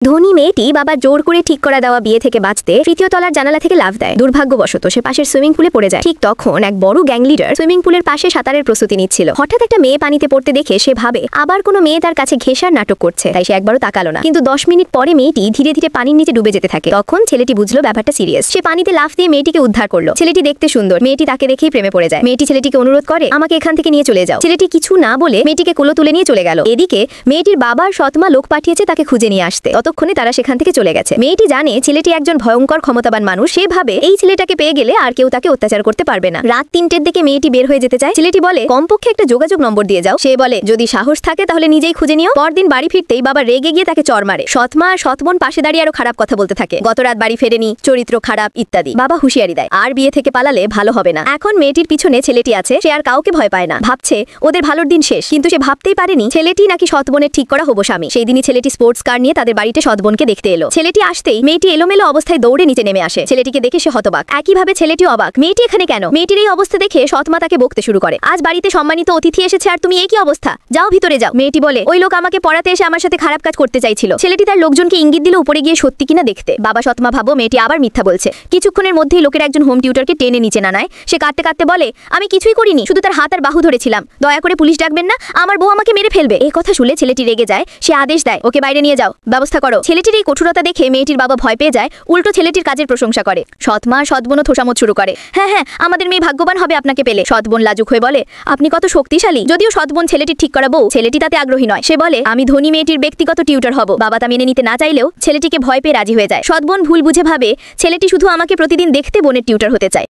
ধনী মেয়েটি বাবা জোর করে ঠিক করা দেওয়া বিয়ে থেকে বাঁচতে তৃতীয় তলার জানালা থেকে লাফ দেয়। দুর্ভাগ্যবশত সে পাশের সুইমিং পুলে পড়ে যায়। ঠিক তখন এক বড় গ্যাং লিডার সুইমিং পুলের পাশে সাঁতারের প্রস্তুতি নিচ্ছিল। হঠাৎ একটা মেয়ে পানিতে পড়তে দেখে সে ভাবে আবার কোনো মেয়ে তার কাছে ঘেঁষার নাটক করছে, তাই সে একবারও তাকালো না। কিন্তু 10 মিনিট পরে মেয়েটি ধীরে ধীরে পানির নিচে ডুবে যেতে থাকে। তখন ছেলেটি বুঝলো ব্যাপারটা সিরিয়াস। সে পানিতে লাফ দিয়ে মেয়েটিকে উদ্ধার করলো। ছেলেটি দেখতে সুন্দর, মেয়েটি তাকে দেখেই প্রেমে পড়ে যায়। মেয়েটি ছেলেটিকে অনুরোধ করে আমাকে এখান থেকে নিয়ে চলে যাও। ছেলেটি কিছু না বলে মেয়েটিকে কোলে তুলে নিয়ে চলে গেল। এদিকে মেয়েটির বাবার সৎমা লোক পাঠিয়েছে তাকে খুঁজে নিয়ে আসতে। ততক্ষণে তারা সেখান থেকে চলে গেছে। মেয়েটি জানে ছেলেটি একজন ভয়ঙ্কর ক্ষমতাবান মানুষ। সে ভাবে এই ছেলেটাকে পেয়ে গেলে আর কেউ তাকে অত্যাচার করতে পারবে না। রাত 3টের দিকে মেয়েটি বের হয়ে যেতে চায়। ছেলেটি বলে কমপক্ষে একটা যোগাযোগ নম্বর দিয়ে যাও। সে বলে যদি সাহস থাকে তাহলে নিজেই খুঁজে নিও। পরদিন বাড়ি ফিরতেই বাবা রেগে গিয়ে তাকে চড় মারে। সৎমা আর সৎবোন পাশে দাঁড়িয়ে আরো খারাপ কথা বলতে থাকে, গত রাত বাড়ি ফেরেনি, চরিত্র খারাপ ইত্যাদি। বাবা হুঁশিয়ারি দেয় আর বিয়ে থেকে পালালে ভালো হবে না। এখন মেয়েটির পিছনে ছেলেটি আছে, সে আর কাউকে ভয় পায় না। ভাবছে ওদের ভালোর দিন শেষ, কিন্তু সে ভাবতেই পারেনি ছেলেটি নাকি সৎবোনের ঠিক করা হবো স্বামী। সেই দিনই ছেলেটি স্পোর্টস কার নিয়ে তাদের বাড়িতে সৎবোনকে দেখতে এলো। ছেলেটি আসতেই মেয়েটি এলোমেলো অবস্থায় দৌড়ে নিচে নেমে আসে। ছেলেটিকে দেখে সে হতবাক। একইভাবে ছেলেটিও অবাক, মেয়েটি এখানে কেন? মেয়েটির এই অবস্থা দেখে সৎমা তাকে বকতে শুরু করে, আজ বাড়িতে সম্মানিত অতিথি এসেছে আর তুমি এই কি অবস্থা? যাও ভিতরে যাও। মেয়েটি বলে ওই লোক আমাকে পড়াতে এসে আমার সাথে খারাপ কাজ করতে চাইছিল। ছেলেটি তার লোকজনকে ইঙ্গিত দিল উপরে গিয়ে সত্যি কিনা দেখতে। বাবা সৎমা ভাবো মেয়েটি আবার মিথ্যা বলছে। কিছুক্ষণের মধ্যেই লোকের একজন হোম টিউটরকে টেনে নিচে নানায়। সে কাঁদতে কাঁদতে বলে আমি কিছুই করিনি, শুধু তার হাত আর বাহু ধরেছিলাম। দয়া করে পুলিশ ডাকবেন না, আমার বউ আমাকে মেরে ফেলবে। এই কথা শুনে ছেলেটি রেগে যায়। সে আদেশ দেয় ওকে বাইরে নিয়ে যাও, ব্যবস্থা করো। ছেলেটির এই কঠোরতা দেখে মেয়েটির বাবা ভয় পেয়ে যায়, উল্টো ছেলেটির কাজের প্রশংসা করে। সৎমা আর সৎবোনও থোসামত শুরু করে, হ্যাঁ হ্যাঁ আমাদের মেয়ে ভাগ্যবান হবে আপনাকে পেলে। সৎবোন লাজুক হয়ে বলে আপনি কত শক্তিশালী। যদিও সৎবোন ছেলেটি ঠিক করা বউ, ছেলেটি তাতে আগ্রহী নয়। সে বলে আমি ধনী মেয়েটির ব্যক্তিগত টিউটর হব। বাবা তা মেনে নিতে না চাইলেও ছেলেটিকে ভয় পেয়ে রাজি হয়ে যায়। সৎবোন ভুল বুঝে ভাবে ছেলেটি শুধু আমাকে প্রতিদিন দেখতে বোনের টিউটর হতে চায়।